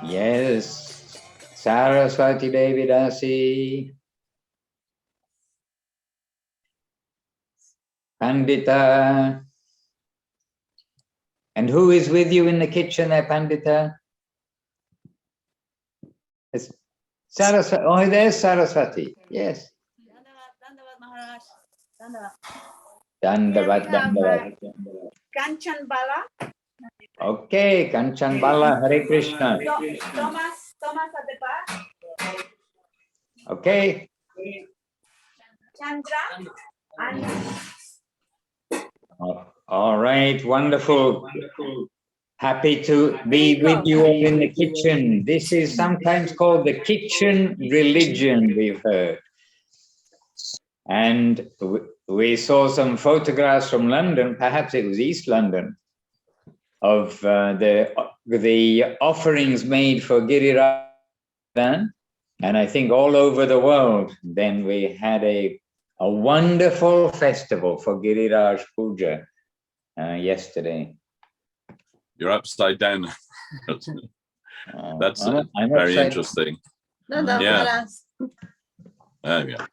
Yes, Saraswati Devi Dasi, Pandita. And who is with you in the kitchen there, Pandita? It's Saraswati. Oh, there's Saraswati. Yes. Dandavat, Maharaj. Dandavat, Dandavat. Kanchan Bala. Okay, Kanchan Bala, Hare Krishna. Thomas at the back. Okay. Chandra. And All right, wonderful. Happy to be with you all in the kitchen. This is sometimes called the kitchen religion, we've heard. And we saw some photographs from London, perhaps it was East London, of the offerings made for Giriraj. And I think all over the world, then we had a wonderful festival for Giriraj Puja yesterday. You're upside down. That's very interesting. Yeah. There we go.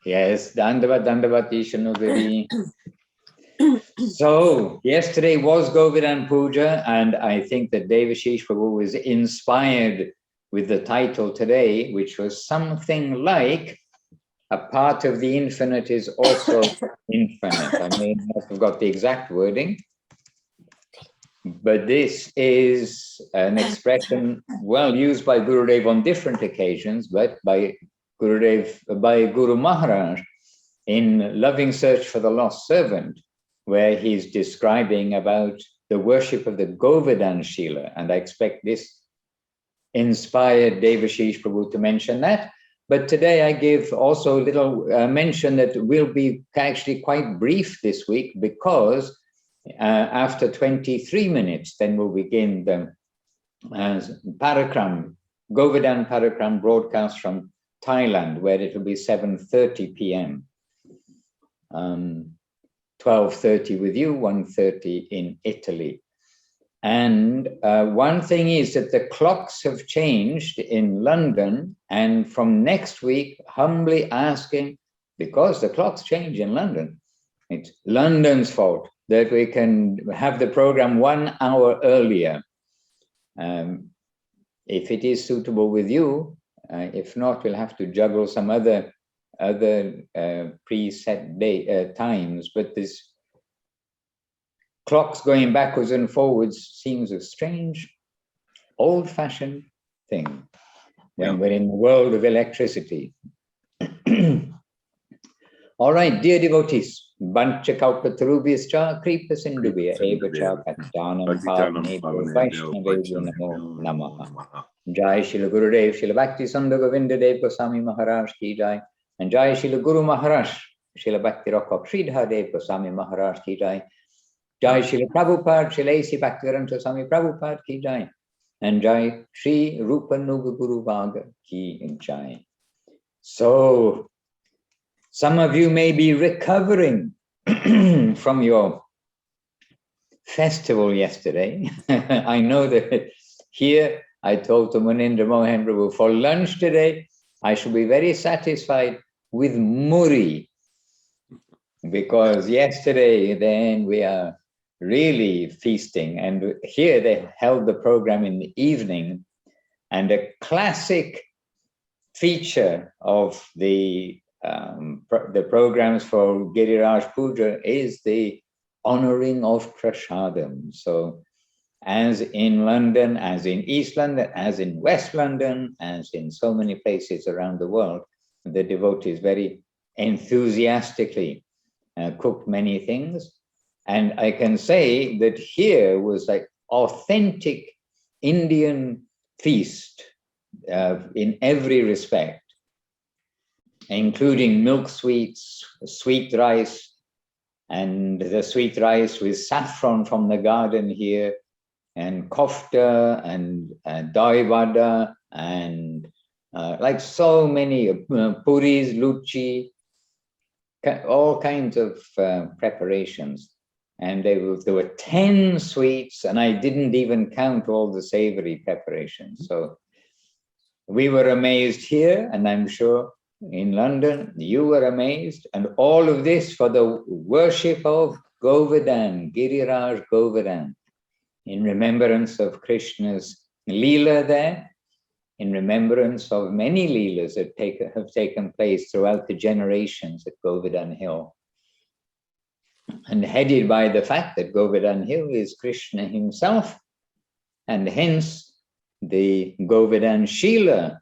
Yes, Dandavat Ishanuga. So yesterday was Govardhan Puja, and I think that Devashis Prabhu was inspired with the title today, which was something like a part of the infinite is also infinite. I may not have got the exact wording, but this is an expression well used by Gurudev on different occasions, but by Guru Maharaj in Loving Search for the Lost Servant, where he's describing about the worship of the Govardhan Shila. And I expect this inspired Devashis Prabhu to mention that. But today I give also a little mention that will be actually quite brief this week, because after 23 minutes, then we'll begin the Parakram, Govardhan Parakram broadcast from Thailand, where it will be 7:30 p.m. 12:30 with you, 1:30 in Italy. And one thing is that the clocks have changed in London, and from next week, humbly asking, because the clocks change in London, it's London's fault that we can have the program 1 hour earlier. If it is suitable with you, if not, we'll have to juggle some other preset times, but this clocks going backwards and forwards seems a strange, old-fashioned thing when we're in the world of electricity. All right, dear devotees, Banchakalpatarubhyascha kripa sindhubhya evacha kattanam pavanebhyo vaishnavebhyo namo namaha. Jai Srila Gurudev, Srila Bhakti Sandhu Govinda Dev Goswami Maharaj ki jai, and Jai Srila Guru Maharaj, Srila Bhakti Rakha Sridhar Dev Goswami Maharaj ki jai. Jai Srila Prabhupada, Srila A.C. Bhaktivedanta Swami Prabhupada ki jai, and Jai Sri Rupa Nuga Guru Bhaga ki jai. So, some of you may be recovering from your festival yesterday. I know that here, I told to Munindra Mohan Prabhu, for lunch today, I shall be very satisfied with muri, because yesterday, then we are really feasting, and here they held the program in the evening, and a classic feature of the programs for Giriraj Puja is the honoring of prasadam. So as in London, as in East London, as in West London, as in so many places around the world, the devotees very enthusiastically cooked many things. And I can say that here was like authentic Indian feast in every respect, including milk sweets, sweet rice, and the sweet rice with saffron from the garden here, and kofta and dai vada, and like so many puris, luchi, all kinds of preparations. And there were 10 sweets, and I didn't even count all the savory preparations. So we were amazed here, and I'm sure in London you were amazed. And all of this for the worship of Govardhan, Giriraj Govardhan, in remembrance of Krishna's Leela there, in remembrance of many Leelas that have taken place throughout the generations at Govardhan Hill. And headed by the fact that Govardhan Hill is Krishna himself, and hence the Govardhan Shila,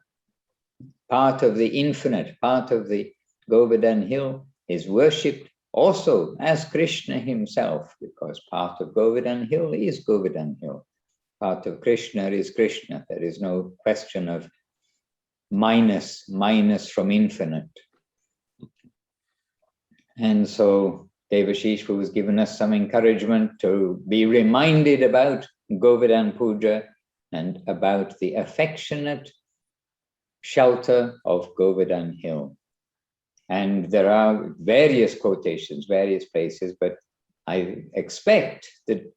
part of the infinite, part of the Govardhan Hill, is worshipped also as Krishna himself, because part of Govardhan Hill is Govardhan Hill. Part of Krishna is Krishna. There is no question of minus from infinite. And so Devashish Prabhu has given us some encouragement to be reminded about Govardhan Puja and about the affectionate shelter of Govardhan Hill. And there are various quotations, various places, but I expect that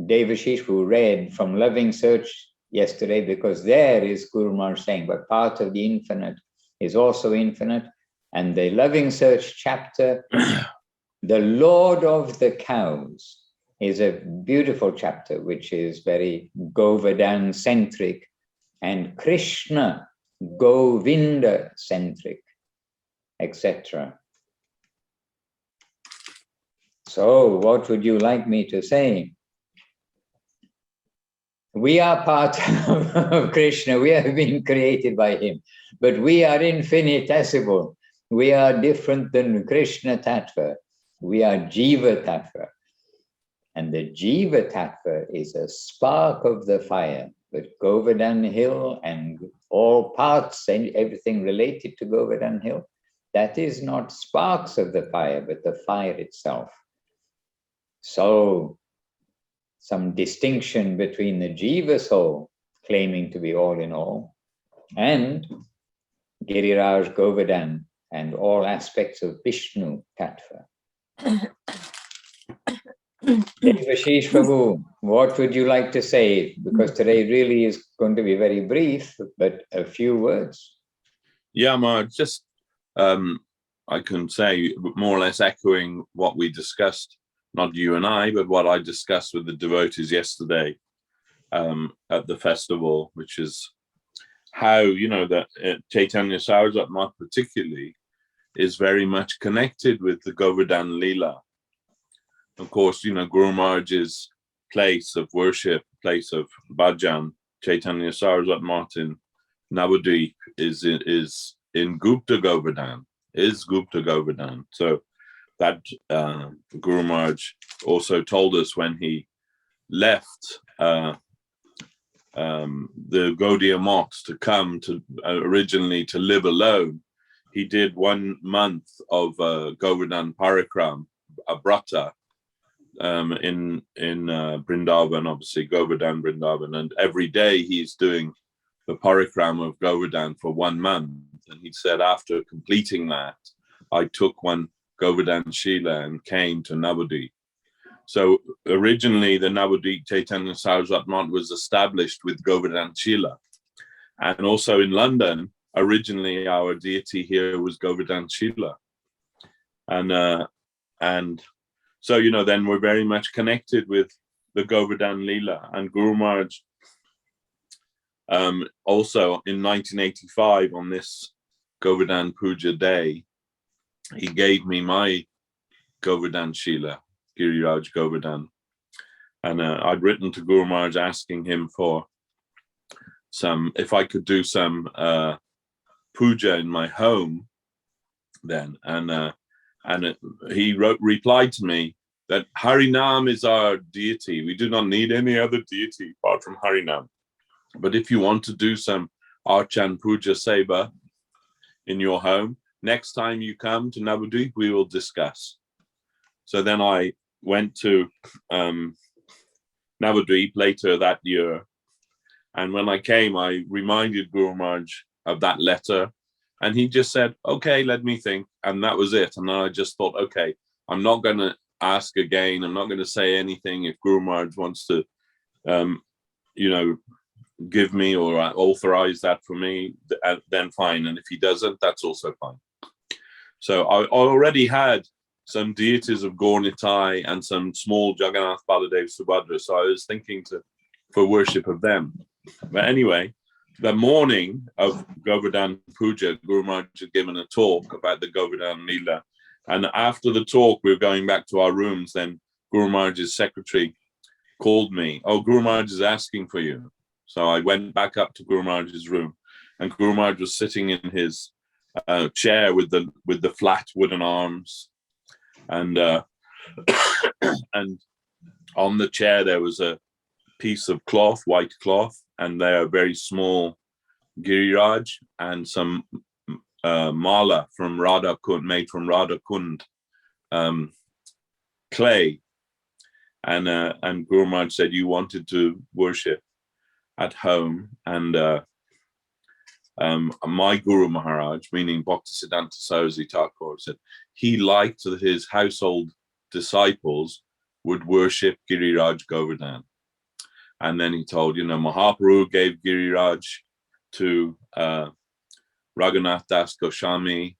Devashish Prabhu read from Loving Search yesterday, because there is Guru Maharaj saying, but part of the infinite is also infinite. And the Loving Search chapter, the Lord of the Cows, is a beautiful chapter, which is very Govardhan-centric and Krishna, Govinda-centric, etc. So what would you like me to say? We are part of Krishna. We have been created by him, but we are infinitesimal. We are different than Krishna Tattva. We are Jiva Tattva. And the Jiva Tattva is a spark of the fire. But Govardhan Hill and all parts and everything related to Govardhan Hill, that is not sparks of the fire, but the fire itself. So, some distinction between the Jiva soul, claiming to be all in all, and Giriraj Govardhan and all aspects of Vishnu Tattva. Devashish Prabhu, what would you like to say? Because today really is going to be very brief, but a few words. Yeah, Maharaj, just I can say more or less echoing what we discussed, not you and I, but what I discussed with the devotees yesterday at the festival, which is how, that Chaitanya Saraswati particularly is very much connected with the Govardhan Leela. Of course, Guru Maharaj's place of worship, place of bhajan, Chaitanya Saraswati Martin, Navadvip is in Gupta Govardhan, So that Guru Maharaj also told us when he left the Gaudiya monks to come to originally to live alone. He did 1 month of Govardhan Parikram, a brata, in Vrindavan, obviously Govardhan Vrindavan, and every day he's doing the parikram of Govardhan for 1 month. And he said, after completing that, I took one Govardhan Shila and came to Navadvip. So originally the Navadvip Chaitanya Saraswati Math was established with Govardhan Shila. And also in London, originally our deity here was Govardhan Shila. And so, then we're very much connected with the Govardhan Leela. And Guru Maharaj, also in 1985, on this Govardhan Puja day, he gave me my Govardhan Shila, Giriraj Govardhan. And I'd written to Guru Maharaj asking him for if I could do some puja in my home then. He replied to me that Harinam is our deity. We do not need any other deity apart from Harinam. But if you want to do some Archan Puja Seva in your home, next time you come to Navadvip, we will discuss. So then I went to Navadvip later that year. And when I came, I reminded Guru Maharaj of that letter. And he just said, okay, let me think. And that was it. And I just thought, okay, I'm not going to ask again. I'm not going to say anything. If Guru Maharaj wants to, give me or authorize that for me, then fine. And if he doesn't, that's also fine. So I already had some deities of Gaur-Nitai and some small Jagannath, Baladev, Subhadra. So I was thinking for worship of them. But anyway, the morning of Govardhan Puja, Guru Maharaj had given a talk about the Govardhan Leela. And after the talk, we were going back to our rooms. Then Guru Maharaj's secretary called me. Oh, Guru Maharaj is asking for you. So I went back up to Guru Maharaj's room, and Guru Maharaj was sitting in his chair with the flat wooden arms, and and on the chair there was a piece of cloth, white cloth, and there a very small giriraj and some mala from Radha Kund, made from Radha Kund clay, and Guru Maharaj said you wanted to worship at home, and my Guru Maharaj, meaning Bhaktisiddhanta Saraswati Thakur, said he liked that his household disciples would worship Giriraj Govardhan. And then he told, Mahaprabhu gave Giriraj to Raghunath Das Goswami,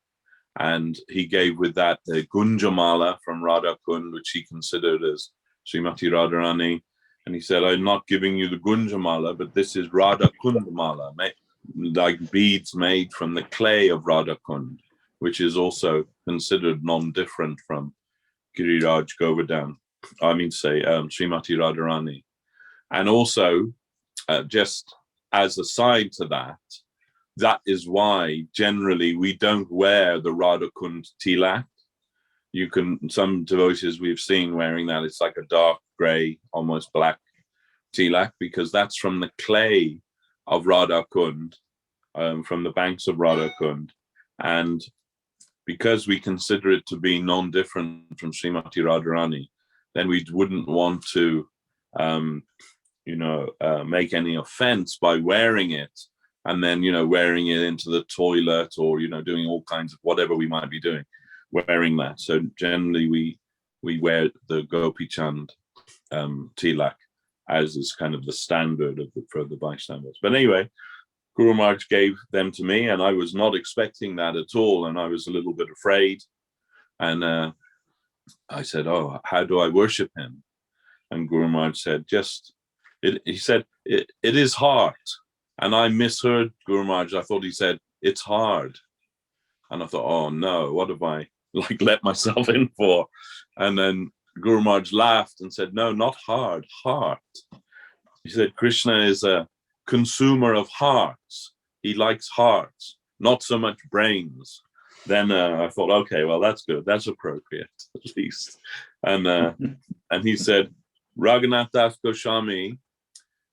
and he gave with that the Gunjamala from Radha Kund, which he considered as Srimati Radharani. And he said, I'm not giving you the Gunjamala, but this is Radha Kundamala, like beads made from the clay of Radha Kund, which is also considered non-different from Giriraj Govardhan. Srimati Radharani. And also, just as a side to that, that is why generally we don't wear the Radha Kund tilak. Some devotees we've seen wearing that, it's like a dark gray, almost black tilak, because that's from the clay of Radha Kund, from the banks of Radha Kund. And because we consider it to be non-different from Srimati Radharani, then we wouldn't want to, make any offense by wearing it, and then, wearing it into the toilet, or, doing all kinds of whatever we might be doing, wearing that. So generally we wear the Gopi Chand tilak as is kind of the standard for the Vaishnavas. But anyway, Guru Maharaj gave them to me, and I was not expecting that at all, and I was a little bit afraid. And I said, oh, how do I worship him? And Guru Maharaj said, he said, it is hard. And I misheard Guru Maharaj. I thought he said, it's hard. And I thought, oh no, what have I let myself in for? And then Guru Maharaj laughed and said, no, not hard, heart. He said, Krishna is a consumer of hearts. He likes hearts, not so much brains. Then I thought, okay, well, that's good. That's appropriate, at least. And and he said, Raghunath Das Goswami,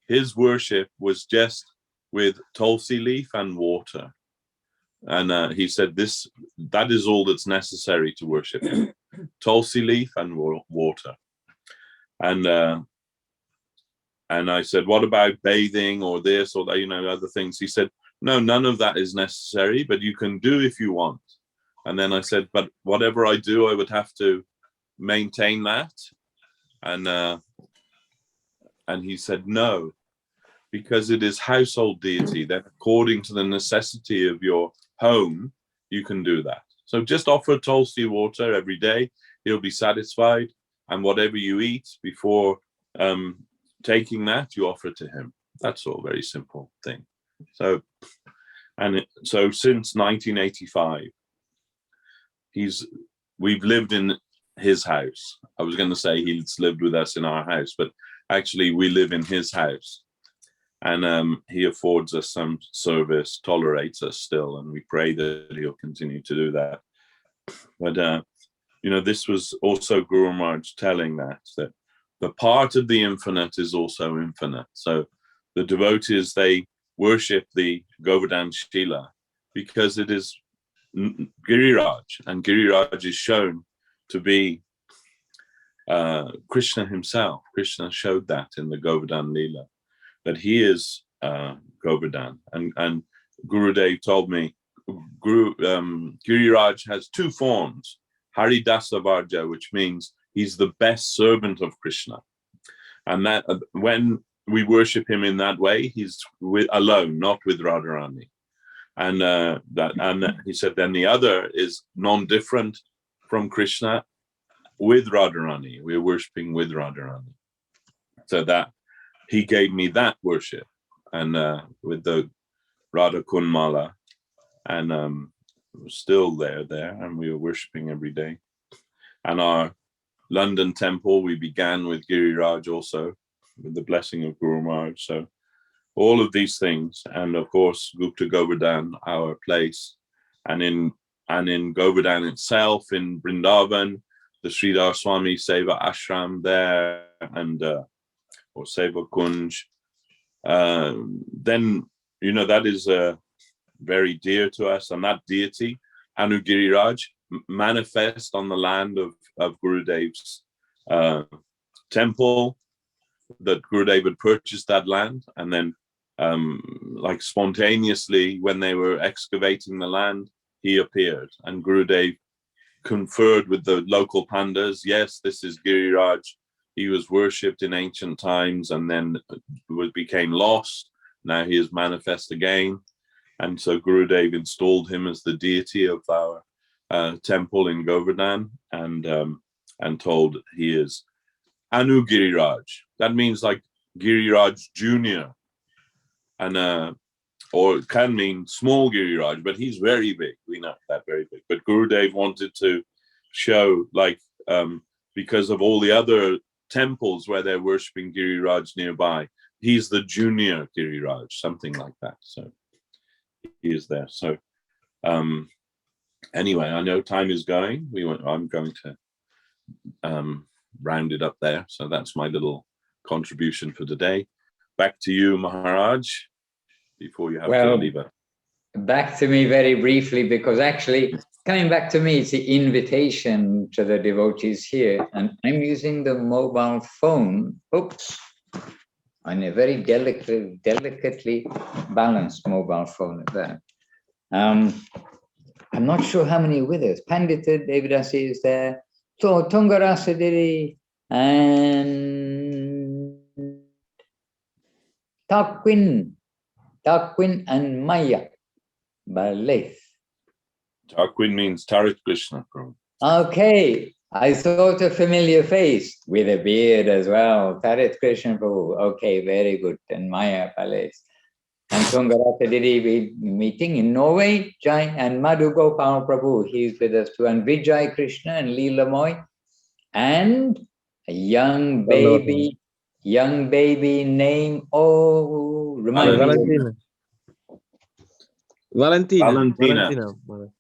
his worship was just with tulsi leaf and water. And he said, that is all that's necessary to worship him. Tulsi leaf and water. And I said, what about bathing or this or that, other things? He said, no, none of that is necessary, but you can do if you want. And then I said, but whatever I do, I would have to maintain that. And he said, no, because it is household deity, that according to the necessity of your home, you can do that. So just offer tulsi water every day. He'll be satisfied. And whatever you eat before taking that, you offer to him. That's all, very simple thing. So since 1985, we've lived in his house. I was going to say he's lived with us in our house, but actually we live in his house. And he affords us some service, tolerates us still, and we pray that he'll continue to do that. But, this was also Guru Maharaj telling that the part of the infinite is also infinite. So the devotees, they worship the Govardhan Shila because it is Giriraj, and Giriraj is shown to be Krishna himself. Krishna showed that in the Govardhan Leela, that he is Govardhan. And Gurudev told me, Giriraj has two forms, Haridasa Varja, which means he's the best servant of Krishna. And that when we worship him in that way, he's alone, not with Radharani. And he said, then the other is non-different from Krishna with Radharani. We're worshipping with Radharani. So that he gave me that worship, and with the Radha Kunmala, and still there, and we were worshipping every day. And our London temple, we began with Giriraj also, with the blessing of Guru Maharaj. So all of these things, and of course Gupta Govardhan, our place, and in Govardhan itself, in Vrindavan, the Sridhar Swami Seva Ashram there, and or Seva Kunj, then that is very dear to us. And that deity, Anugiriraj, manifest on the land of Gurudev's temple, that Gurudev had purchased that land, and then like spontaneously when they were excavating the land, he appeared, and Gurudev conferred with the local pandas. Yes, this is Giriraj. He was worshipped in ancient times and then became lost. Now he is manifest again. And so Gurudev installed him as the deity of our temple in Govardhan, and told he is Anu Giriraj. That means like Giriraj Junior, and or it can mean small Giriraj, but he's very big. We know that, very big. But Gurudev wanted to show, like, because of all the other temples where they're worshipping Giriraj nearby, he's the junior Giriraj, something like that. So he is there. So anyway, I know time is going. I'm going to round it up there. So that's my little contribution for today. Back to you, Maharaj, before you have to leave us. Back to me very briefly, because actually coming back to me, it's the invitation to the devotees here, and I'm using the mobile phone, on a very delicately balanced mobile phone at that. I'm not sure how many with us. Pandita Devadasi is there, Tungarasadiri, and Takwin and Maya Baleth. Takwin means Tarit Krishna. Okay, I thought a familiar face with a beard as well. Tarit Krishna Prabhu. Okay, very good. And Maya Baleth. And Tungarata Didi meeting in Norway, Jai, and Madhu Gopal Prabhu, he's with us too, and Vijay Krishna and Leela Moy, and a young baby name, remind me.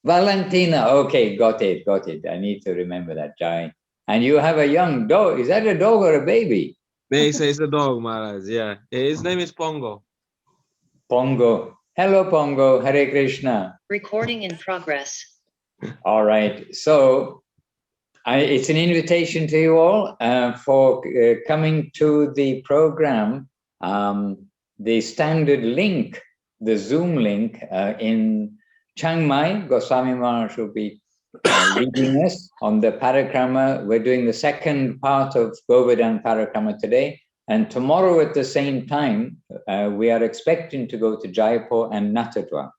Valentina, okay, got it. I need to remember that, Jai. And you have a young dog. Is that a dog or a baby? It's a dog, Maharaj, yeah. His name is Pongo. Pongo. Hello, Pongo. Hare Krishna. Recording in progress. All right. So it's an invitation to you all for coming to the program. The standard link, the Zoom link in Chiang Mai, Goswami Maharaj will be leading us on the Parikrama. We're doing the second part of Govardhan Parikrama today. And tomorrow at the same time, we are expecting to go to Jaipur and Natadwar.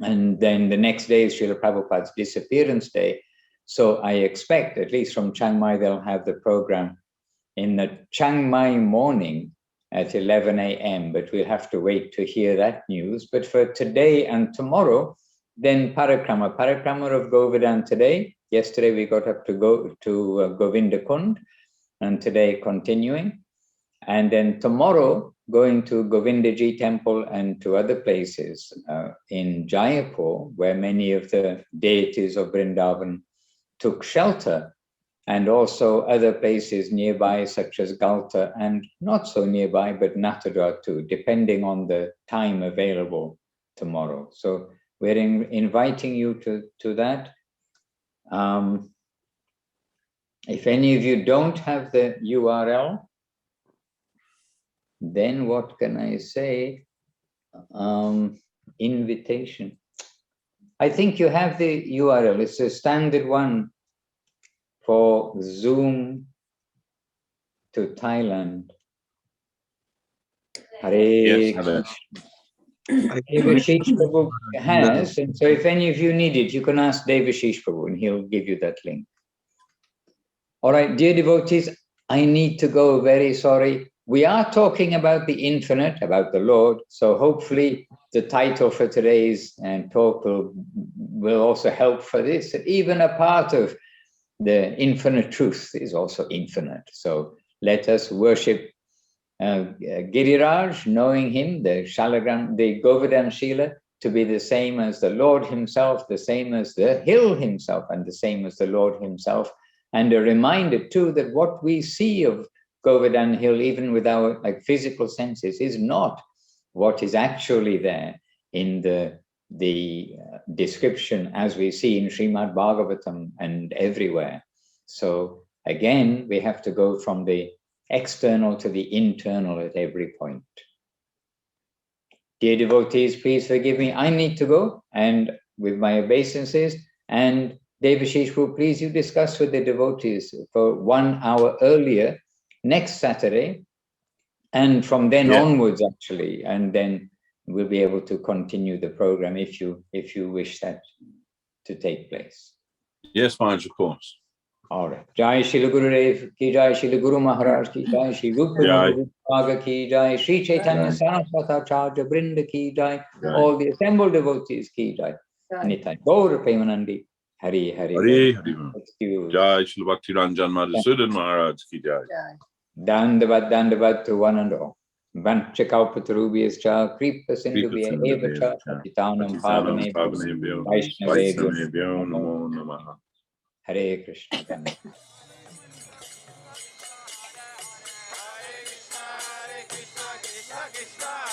And then the next day is Srila Prabhupada's disappearance day. So I expect, at least from Chiang Mai, they'll have the program in the Chiang Mai morning at 11 a.m. But we'll have to wait to hear that news. But for today and tomorrow, then Parikrama of Govardhan today. Yesterday we got up to go to Govinda Kund, and today continuing. And then tomorrow, going to Govindaji temple and to other places in Jaipur, where many of the deities of Vrindavan took shelter, and also other places nearby, such as Galta, and not so nearby, but Natadwar too, depending on the time available tomorrow. So we're inviting you to that. If any of you don't have the URL, then what can I say? Invitation. I think you have the URL. It's a standard one for Zoom to Thailand. Yes, Hare. Devashis Prabhu has, and so if any of you need it, you can ask Devashis Prabhu and he'll give you that link. All right, dear devotees, I need to go, very sorry. We are talking about the infinite, about the Lord, so hopefully the title for today's talk will also help for this. Even a part of the infinite truth is also infinite. So let us worship Giriraj, knowing him, the Govardhan Shila, to be the same as the Lord himself, the same as the hill himself, and the same as the Lord himself. And a reminder too that what we see of Govardhan Hill, even with our physical senses, is not what is actually there in the description as we see in Srimad Bhagavatam and everywhere. So again, we have to go from the external to the internal at every point. Dear devotees, please forgive me. I need to go, and with my obeisances, and Devashis Prabhu, please you discuss with the devotees for 1 hour earlier next Saturday, and from then onwards actually, and then we'll be able to continue the program if you wish that to take place. Yes, Maharaj, of course. All right. Jai Srila Gurudev ki jai, Srila Guru Maharaj ki jai, Sri Rupa Bhaga ki jai, Sri Chaitanya Saraswati Acharya Brinda ki jai, all the assembled devotees ki jai. Nitai Gaur Premanandi. Hari Hari. Hari Hari. Jai Srila Bhakti Ranjan Madhusudan Maharaj ki jai. Dandavat to one and all. Vanchakalpatarubhyascha kripa sindhubhya evacha patitanam pavanebhyo Vaishnavebhyo namo namaha. Hare Krishna. Hare Krishna, Krishna Krishna.